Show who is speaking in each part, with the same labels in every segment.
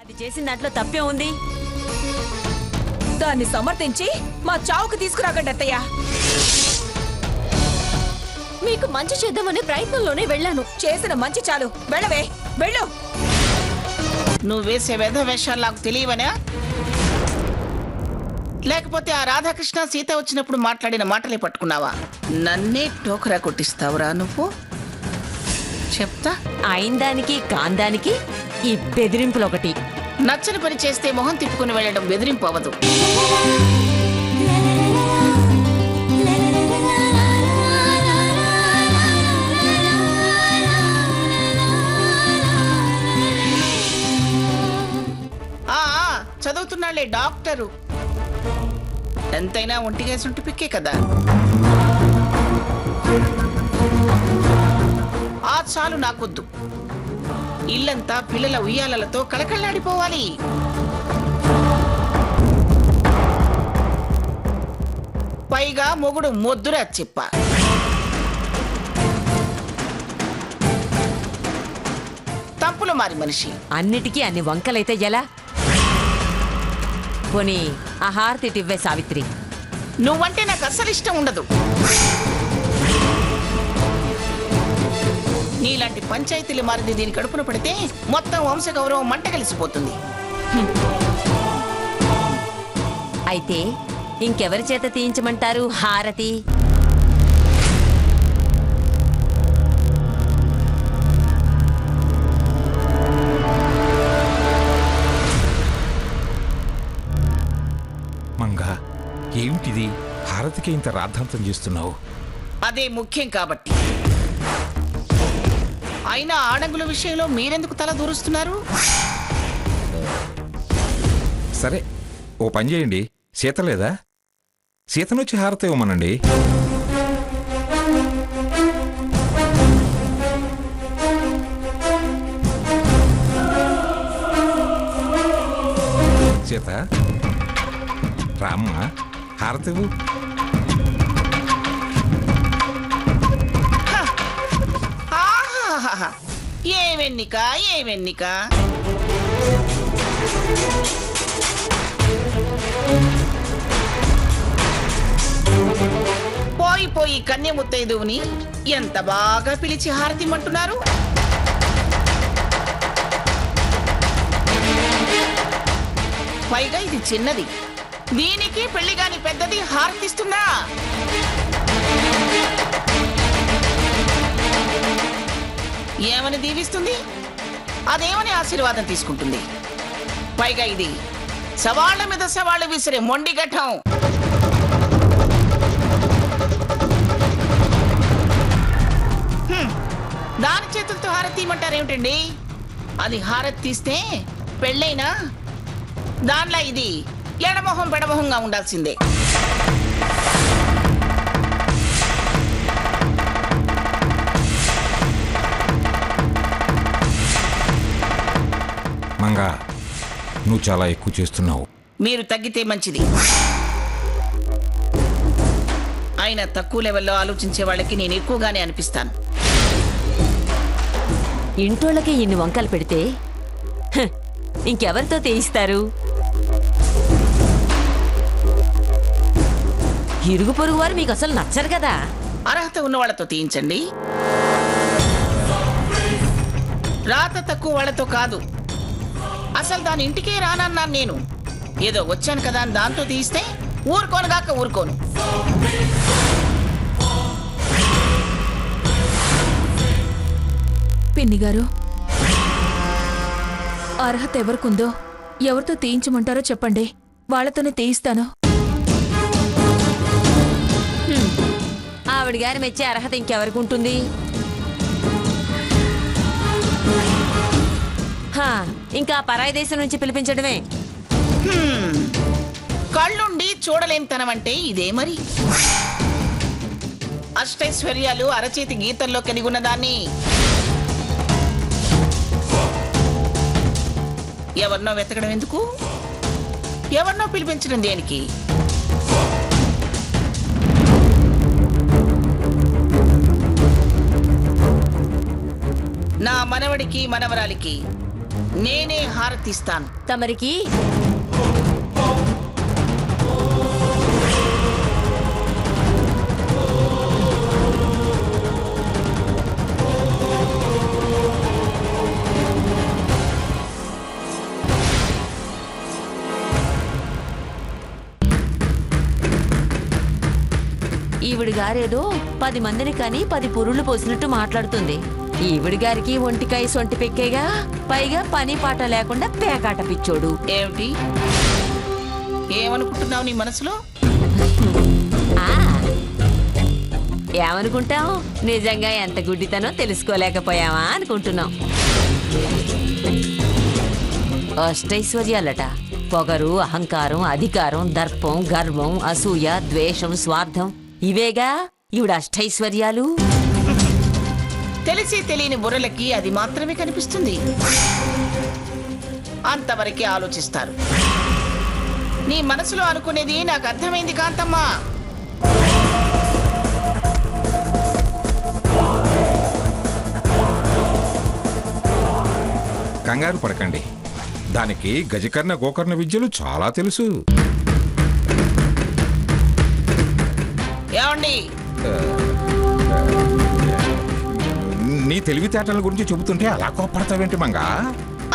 Speaker 1: అది చేసిన దాంట్లో తప్పే ఉంది.
Speaker 2: దాన్ని సమర్థించి మా చావుకు తీసుకురాకండి అత్తయ్య.
Speaker 3: మీకు మంచి చేద్దామనే ప్రయత్నంలోనే వెళ్ళాను.
Speaker 2: చేసిన మంచి చాలు, వెళ్ళవే, వెళ్ళు.
Speaker 4: నువ్వు వేసే వేధ వేషాలు నాకు తెలియవనా? లేకపోతే ఆ రాధాకృష్ణ సీత వచ్చినప్పుడు మాట్లాడిన మాటలే పట్టుకున్నావా? నన్నే టోకరా కొట్టిస్తావురా నువ్వు? చెప్తా.
Speaker 1: అయిందానికి కాందానికి ఈ బెదిరింపులు ఒకటి.
Speaker 4: నచ్చని పని చేస్తే మొహం తిప్పుకుని వెళ్ళడం బెదిరింపు అవ్వదు. చదువుతున్నాళ్లే డాక్టరు. ఎంతైనా ఒంటిగేసుంటి పిక్కే కదా. ఆ చాలు నాకొద్దు. ఇల్లంతా పిల్లల ఉయ్యాలతో కళకళలాడిపోవాలి. పైగా మొగుడు మొద్దురా చెప్ప. తంపులు మారి మనిషి.
Speaker 1: అన్నిటికీ అన్ని వంకలైతే ఎలా? పోనీ ఆ హారతి టివ్వే సావిత్రి.
Speaker 4: నువ్వంటే నాకు అస్సలు ఇష్టం ఉండదు. నీలాంటి పంచాయతీలు మారింది దీని కడుపున పడితే మొత్తం వంశ గౌరవం మంట కలిసిపోతుంది.
Speaker 1: అయితే ఇంకెవరి చేత తీయించమంటారు హారతి?
Speaker 5: మంగా, ఏమిటిది? హారతికి ఇంత రాద్ధాంతం చేస్తున్నావు?
Speaker 4: అదే ముఖ్యం కాబట్టి. అయినా ఆడంగుల విషయంలో మీరెందుకు తల దూరుస్తున్నారు?
Speaker 5: సరే, ఓ పని చేయండి. సీత లేదా? సీతనొచ్చి హారతి ఇవ్వమనండి. సీత, రామ్మా, హారతివు.
Speaker 4: ఏమెన్నిక, ఏమెన్నిక. పోయి పోయి కన్యముత్తైదువుని ఎంత బాగా పిలిచి హారతిమ్మంటున్నారు. పైగా ఇది చిన్నది, దీనికి పెళ్లిగాని పెద్దది హారతిస్తున్నా. ఏమని దీవిస్తుంది, అదేమని ఆశీర్వాదం తీసుకుంటుంది. పైగా ఇది సవాళ్ల మీద సవాళ్లు విసిరే మొండి ఘట్టం. దాని చేతులతో హారతి తీయమంటారేమిటండి? అది హారతి తీస్తే పెళ్ళైనా దానిలా ఇది ఎడమొహం పెడమొహంగా ఉండాల్సిందే.
Speaker 5: మంగా, నువ్వు చాలా ఎక్కువ చేస్తున్నావు.
Speaker 4: మీరు తగ్గితే మంచిది. అయినా తక్కువ లెవెల్లో ఆలోచించే వాళ్ళకి నేను ఎక్కువగానే అనిపిస్తాను.
Speaker 1: ఇంటోళ్ళకి ఇన్ని వంకలు పెడితే ఇంకెవరితో తీయిస్తారు? ఇరుగు పొరుగు వారు మీకు అసలు నచ్చరు కదా.
Speaker 4: అర్హత ఉన్న వాళ్ళతో తీయించండి, రాత తక్కువ వాళ్ళతో కాదు. అసలు దాని ఇంటికే రానన్నాను నేను. ఏదో వచ్చాను కదా అని దాంతో తీయిస్తే ఊరుకోనుగాక ఊరుకోను.
Speaker 2: పిన్ని గారు, అర్హత ఎవరికుందో ఎవరితో తీయించమంటారో చెప్పండి, వాళ్ళతోనే తీయిస్తాను.
Speaker 1: ఆవిడ గారి మెచ్చే అర్హత ఇంకెవరికి ఉంటుంది? ఇంకా పరాయి దేశం నుంచి పిలిపించడమే.
Speaker 4: కళ్ళుండి చూడలేనితనం అంటే ఇదే మరి. అష్టైశ్వర్యాలు అరచేతి గీతల్లో కలిగున్న దాన్ని ఎవరినో వెతకడం ఎందుకు? ఎవరినో పిలిపించడం దేనికి? నా మనవడికి మనవరాలికి నేనే హారతిస్తాను.
Speaker 3: తమరికి
Speaker 1: ఈవిడి గారేదో 10 మందిని కానీ 10 పురుళ్ళు పోసినట్టు మాట్లాడుతుంది. ఈవిడి గారికి ఒంటికాయ సొంటి పెక్కేగా, పైగా పని పాట లేకుండా పేకాట పిచ్చోడు.
Speaker 4: ఏమిటి ఏమనుకుంటున్నావు నీ మనసులో?
Speaker 1: ఆ, ఏమనుకుంటాం? నిజంగా ఎంత గుడ్డితనో తెలుసుకోలేకపోయావా అనుకుంటున్నాం. అష్టైశ్వర్యాలట. పొగరు, అహంకారం, అధికారం, దర్పం, గర్వం, అసూయ, ద్వేషం, స్వార్థం, ఇవేగా ఈవిడ అష్టైశ్వర్యాలు.
Speaker 4: తెలిసి తెలియని బుర్రలకి అది మాత్రమే కనిపిస్తుంది. అంతవరకే ఆలోచిస్తారు. నీ మనసులో అనుకునేది నాకు అర్థమైంది కాంతమ్మా.
Speaker 5: కంగారు పడకండి. దానికి గజకర్ణ గోకర్ణ విద్యలు చాలా తెలుసు.
Speaker 4: ఏమండి,
Speaker 5: నీ తెలివితేటల గురించి చెబుతుంటే అలా కోప్పడతావేంటి మంగా?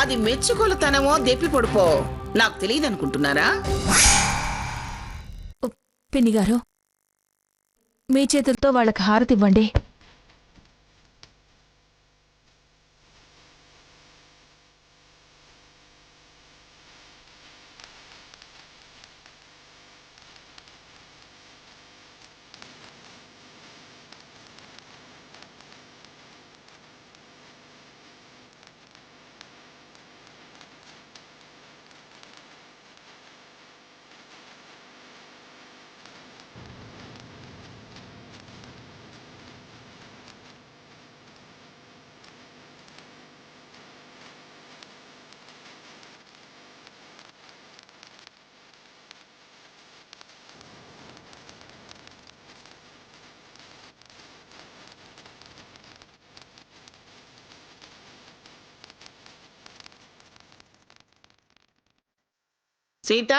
Speaker 4: అది మెచ్చుకోలుతనమో దెప్పి పొడిపో నాకు తెలియదు అనుకుంటున్నారా?
Speaker 2: పిన్ని గారు, మీ చేతులతో వాళ్ళకి హారతి ఇవ్వండి.
Speaker 4: సీత,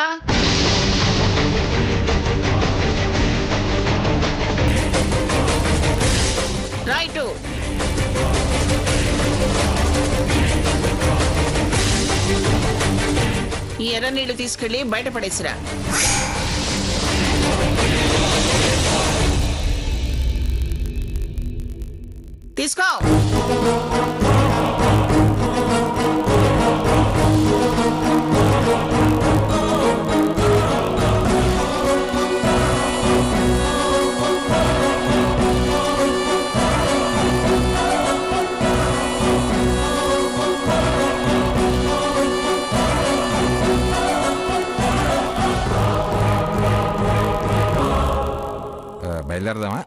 Speaker 4: రైటు. ఈ ఎర్ర నీళ్లు తీసుకెళ్లి బయటపడేసిరా. తీసుకో.
Speaker 5: బయలుదేరదామా?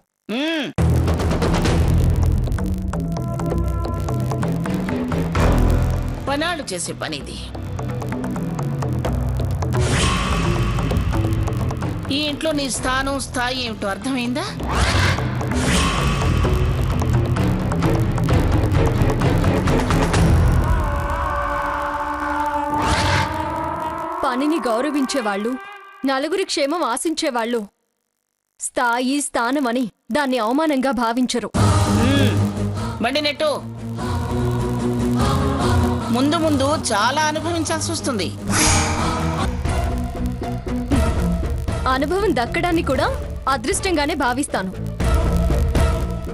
Speaker 4: పనాడు చేసే పనిది. ఈ ఇంట్లో నీ స్థానం స్థాయి ఏమిటో అర్థమైందా?
Speaker 3: పనిని గౌరవించేవాళ్ళు, నలుగురి క్షేమం ఆశించేవాళ్ళు స్థాయి స్థానమని దాన్ని అవమానంగా భావించరు.
Speaker 4: బండి నెట్టు. ముందు ముందు చాలా అనుభవించాల్సి వస్తుంది.
Speaker 3: అనుభవం దక్కడాన్ని కూడా అదృష్టంగానే భావిస్తాను.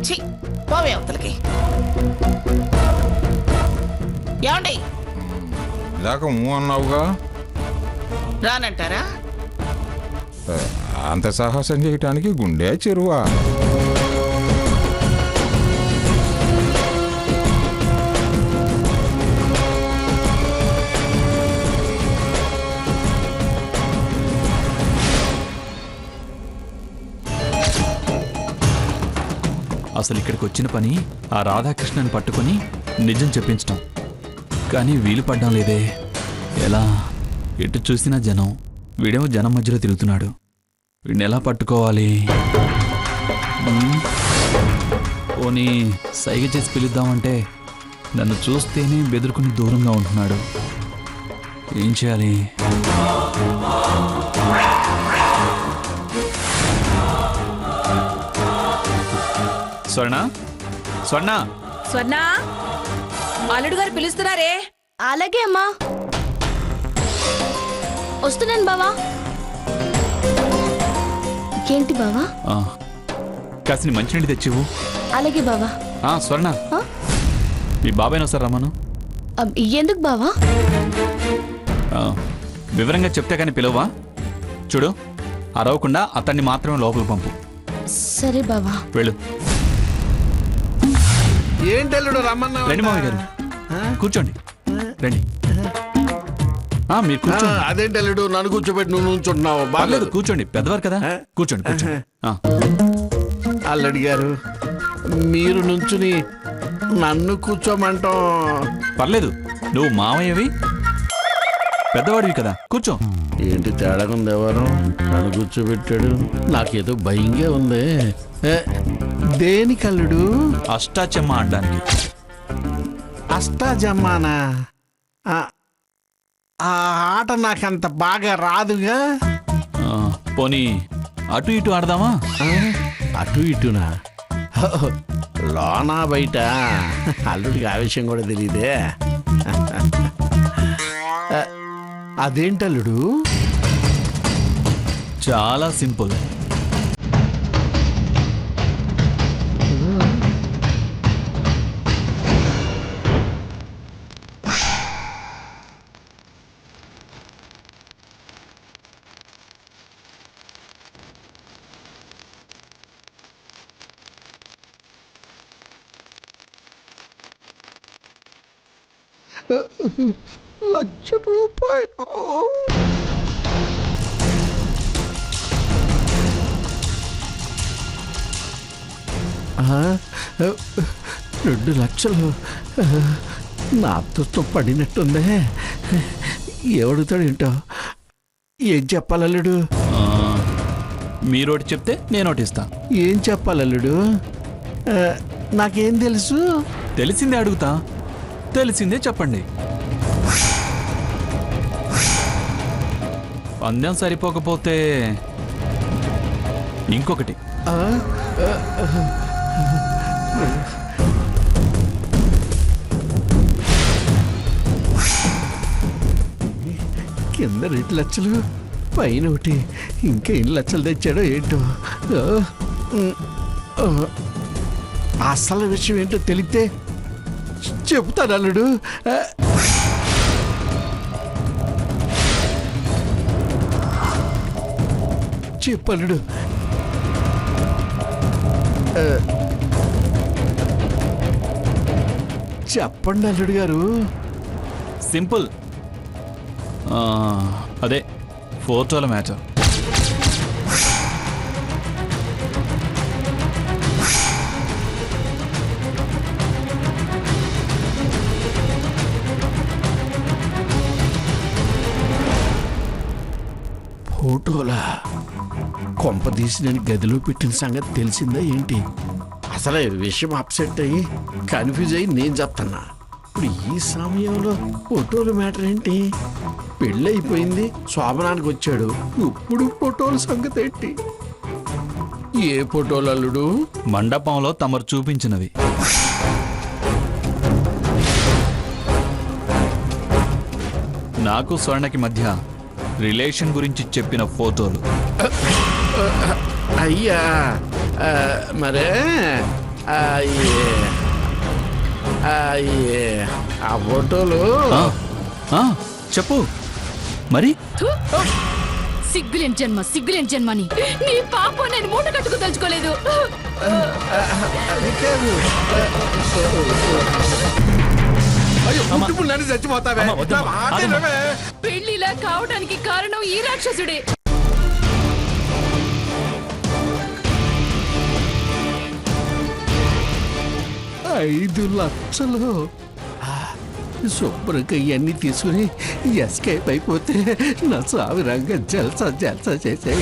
Speaker 4: ఛీ, పోవే అవతలకి. ఏమండి,
Speaker 5: ఇందాక అన్నావుగా?
Speaker 4: రానంటారా?
Speaker 5: అంత సాహసం చేయటానికి గుండె చెరువా?
Speaker 6: అసలు ఇక్కడికి వచ్చిన పని ఆ రాధాకృష్ణని పట్టుకొని నిజం చెప్పించటం. కానీ వీలు పడ్డం లేదే. ఎలా? ఎటు చూసినా జనం. వీడేమో జనం మధ్యలో తిరుగుతున్నాడు. వీడిని ఎలా పట్టుకోవాలి? పోనీ సైగ చేసి పిలుద్దామంటే నన్ను చూస్తేనే బెదురుకుని దూరంగా ఉంటున్నాడు. ఏం చేయాలి? స్వర్ణ, స్వర్ణ,
Speaker 2: స్వర్ణ, అల్లుడు గారు పిలుస్తున్నారే.
Speaker 3: అలాగే అమ్మా, వస్తున్నాను బావా. ఏంటి బావా?
Speaker 6: కాసిని మంచినీళ్ళు తెచ్చివు.
Speaker 3: అలాగే బావా.
Speaker 6: స్వర్ణ, మీ బాబాయ్ని ఒకసారి రమ్మను.
Speaker 3: ఎందుకు బావా?
Speaker 6: వివరంగా చెప్తే కానీ పిలవా? చూడు, అరవకుండా అతన్ని మాత్రమే లోపలికి పంపు.
Speaker 3: సరే బావా.
Speaker 6: వెళ్ళు.
Speaker 7: ఏంటల్లుడు రమ్మన్నా?
Speaker 6: రండి మామయ్య గారు, కూర్చోండి. రండి. మీరు కూర్చోండి.
Speaker 7: అదేంటల్లుడు నన్ను కూర్చోబెట్టి నువ్వు నుంచుంటున్నావు?
Speaker 6: బాగలేదు, కూర్చోండి. పెద్దవారు కదా, కూర్చోండి కూర్చోండి.
Speaker 7: అల్లుడి గారు, మీరు నుంచుని నన్ను కూర్చోమంటాం.
Speaker 6: పర్లేదు, నువ్వు మామయ్యవి, పెద్దవాడివి కదా, కూర్చో.
Speaker 7: ఏంటి తేడాగా ఉంది? ఎవరు నన్ను కూర్చోబెట్టాడు? నాకేదో భయంగా ఉంది. దేనికి అల్లుడు?
Speaker 6: అష్టాచెమ్మ ఆడడానికి.
Speaker 7: అష్టాజమ్మానా? ఆ ఆట నాకంత బాగా రాదుగా.
Speaker 6: పోనీ అటు ఇటు ఆడదామా?
Speaker 7: అటు ఇటునా? లోనా బయట? అల్లుడికి ఆ విషయం కూడా తెలియదే. అదేంటల్లుడు?
Speaker 6: చాలా సింపుల్.
Speaker 7: ₹1,00,000. 2 లక్షలు నా అదృష్టం పడినట్టుందే. ఎవడుతాడు ఏంటో? ఏం చెప్పాలల్లుడు?
Speaker 6: మీరోటి చెప్తే నేనోటి ఇస్తా.
Speaker 7: ఏం చెప్పాలల్లుడు? నాకేం తెలుసు?
Speaker 6: తెలిసిందే అడుగుతా, తెలిసిందే చెప్పండి. పందెం సరిపోకపోతే ఇంకొకటి.
Speaker 7: కింద 2 లక్షలు, పైన ఒకటి. ఇంకా ఎన్ని లక్షలు తెచ్చాడో ఏంటో. అసలు విషయం ఏంటో తెలిస్తే చెప్తాను అల్లుడు. చెప్పల్లుడు. చెప్పండి అల్లుడు గారు.
Speaker 6: సింపుల్. అదే ఫోటోల మ్యాటర్.
Speaker 7: ఫోటోలా? కొంప తీసి నేను గదిలో పెట్టిన సంగతి తెలిసిందా ఏంటి? అసలే విషయం అప్సెట్ అయ్యి కన్ఫ్యూజ్ అయ్యి నేను చెప్తున్నా. ఇప్పుడు ఈ సమయంలో ఫోటోలు మ్యాటర్ ఏంటి? పెళ్ళైపోయింది, శోభనానికి వచ్చాడు, ఇప్పుడు ఫోటోల సంగతి ఏంటి? ఏ ఫోటోలు అల్లుడు?
Speaker 6: మండపంలో తమరు చూపించినవి. నాకు స్వర్ణకి మధ్య రిలేషన్ గురించి చెప్పిన ఫోటోలు.
Speaker 7: అయ్యా మరే ఆ ఫోటోలు
Speaker 6: చెప్పు మరి.
Speaker 2: సిగ్గులేని జన్మ, సిగ్గులేని జన్మని నీ పాప నేను మూట కట్టుకు తలుచుకోలేదు.
Speaker 7: చచ్చిపోతావే.
Speaker 2: పెళ్లిలా కావడానికి కారణం ఈ రాక్షసుడే.
Speaker 7: 5 లక్షలు శుభ్రంగా ఇవన్నీ తీసుకుని ఎస్కేప్ అయిపోతే నా సావి రంగం జల్సా జల్సా చేసే.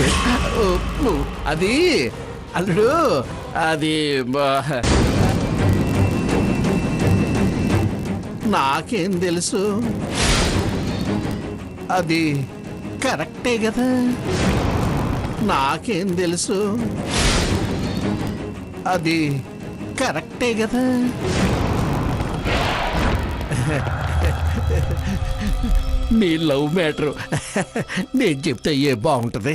Speaker 7: అది అల్లుడు, అది నాకేం తెలుసు? అది కరెక్టే కదా. నాకేం తెలుసు? అది కరెక్టే కదా. మీ లవ్ మ్యాటర్ నేను చెప్తే ఏ బాగుంటుంది?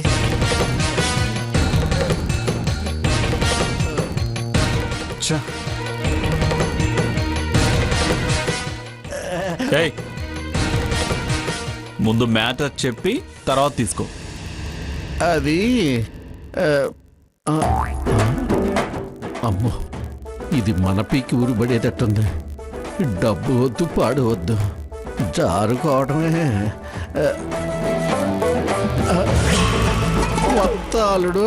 Speaker 6: ఏయ్, ముందు మ్యాటర్ చెప్పి తర్వాత తీసుకో.
Speaker 7: అది అమ్మో, ఇది మన పీకి ఊరుబడేటట్టుంది. డబ్బు వద్దు, పాడవద్దు, జారుకోవడమే. వత్తాలుడు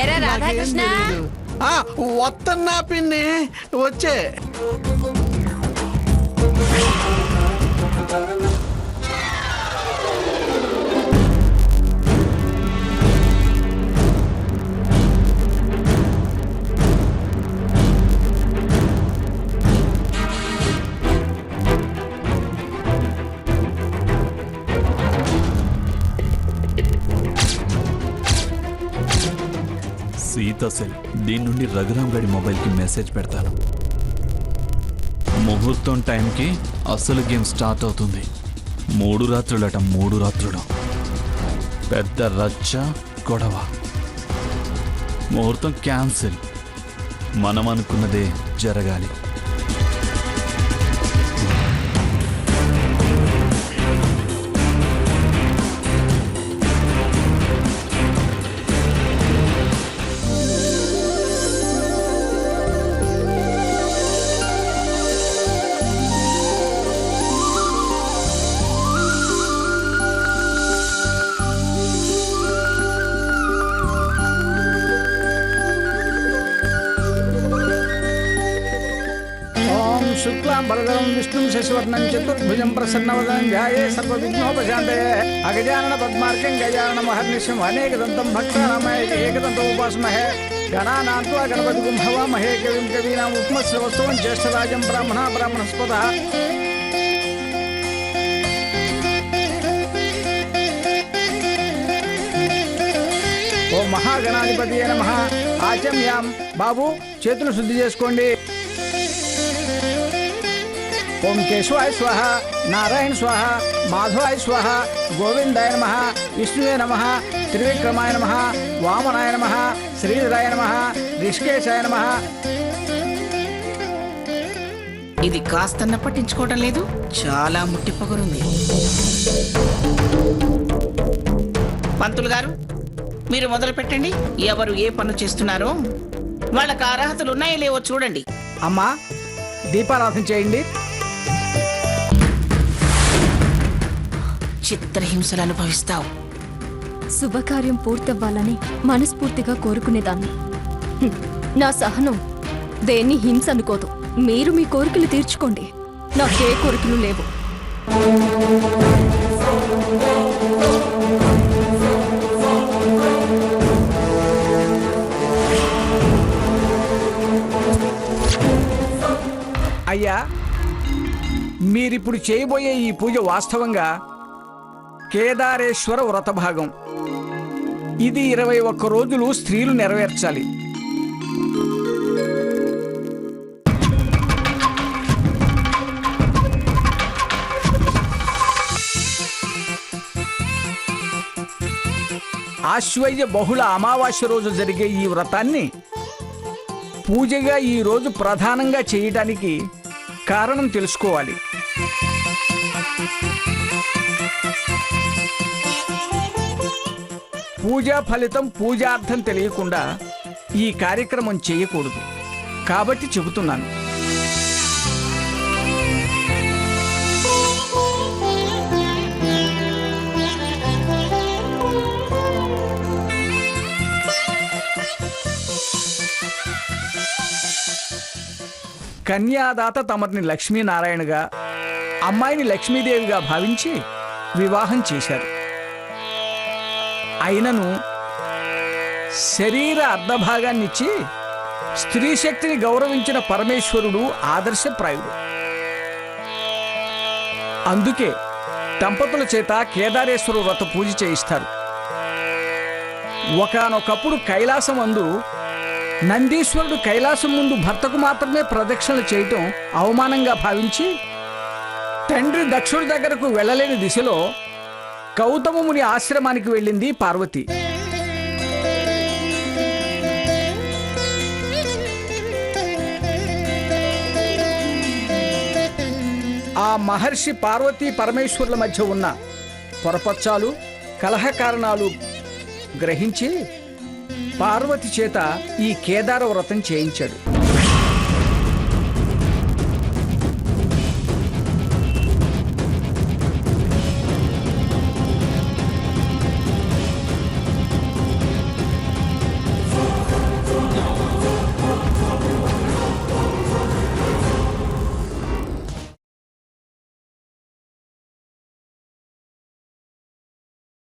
Speaker 1: ఎరా రాధాకృష్ణ,
Speaker 7: వత్తన్నా పిన్ని, వచ్చే.
Speaker 6: సీతా సెల్. దీని నుండి రఘురామ్ గడి మొబైల్కి మెసేజ్ పెడతాను. ముహూర్తం టైంకి అసలు గేమ్ స్టార్ట్ అవుతుంది. 3 రాత్రులట, 3 రాత్రులు. పెద్ద రచ్చ, గొడవ. ముహూర్తం క్యాన్సిల్. మనం అనుకున్నదే జరగాలి.
Speaker 8: శుక్లాం వరదరం విష్ణుం శశివర్ణం చతుర్భుజం ప్రసన్నవదనం ధ్యాయే సర్వవిఘ్నోపశాంతయే అగజానన పద్మార్కం గజానన మహర్నిశం అనేకదంతం భక్తానామయ ఏకదంతం ఉపాస్మహే గణానాం త్వా గణపతిగుం హవామహే కవిం కవీనాం ఉపమశ్రవస్తవం జ్యేష్ఠరాజం బ్రాహ్మణస్పతః ఓం మహాగణాధిపతియే నమః. ఆచమ్యాం. బాబు, చేతులు శుద్ధి చేసుకోండి. ఓం కేశవాయ స్వాహ, నారాయణ స్వాహ, మాధవాయ స్వాహ, గోవిందాయ నమః, విష్ణువే నమః, త్రివిక్రమాయ నమః, వామనాయ నమః, శ్రీధరాయ నమః, రిషికేశాయ నమః.
Speaker 4: ఇది కాస్తన్న పట్టించుకోవటం లేదు. చాలా ముట్టి పొగరుంది. పంతులు గారు, మీరు మొదలు పెట్టండి. ఎవరు ఏ పనులు చేస్తున్నారో వాళ్ళకి అర్హతలు ఉన్నాయో లేవో చూడండి.
Speaker 8: అమ్మా, దీపారాధన చేయండి.
Speaker 4: చిత్రహింసలు అనుభవిస్తావు.
Speaker 3: శుభకార్యం పూర్తవ్వాలని మనస్ఫూర్తిగా కోరుకునేదాన్ని. నా సహనం దేన్ని హింస అనుకోదు. మీరు మీ కోరికలు తీర్చుకోండి, నాకే కోరికలు లేవు.
Speaker 8: అయ్యా, మీరిప్పుడు చేయబోయే ఈ పూజ వాస్తవంగా కేదారేశ్వర వ్రత భాగం. ఇది 21 రోజులు స్త్రీలు నెరవేర్చాలి. ఆశ్వయుజ బహుళ అమావాస్య రోజు జరిగే ఈ వ్రతాన్ని పూజగా ఈ రోజు ప్రధానంగా చేయడానికి కారణం తెలుసుకోవాలి. పూజా ఫలితం, పూజార్థం తెలియకుండా ఈ కార్యక్రమం చేయకూడదు. కాబట్టి చెబుతున్నాను. కన్యాదాత తమని లక్ష్మీనారాయణగా, అమ్మాయిని లక్ష్మీదేవిగా భావించి వివాహం చేశారు. అయినను శరీర అర్ధభాగాన్నిచ్చి స్త్రీ శక్తిని గౌరవించిన పరమేశ్వరుడు ఆదర్శప్రాయుడు. అందుకే దంపతుల చేత కేదారేశ్వర వ్రత పూజ చేయిస్తారు. ఒకానొకప్పుడు కైలాసం అందు నందీశ్వరుడు కైలాసం ముందు భర్తకు మాత్రమే ప్రదక్షిణలు చేయటం అవమానంగా భావించి తండ్రి దక్షుడి దగ్గరకు వెళ్ళలేని దిశలో గౌతముని ఆశ్రమానికి వెళ్ళింది పార్వతి. ఆ మహర్షి పార్వతీ పరమేశ్వరుల మధ్య ఉన్న పొరపచ్చాలు కలహ కారణాలు గ్రహించి పార్వతి చేత ఈ కేదార వ్రతం చేయించాడు.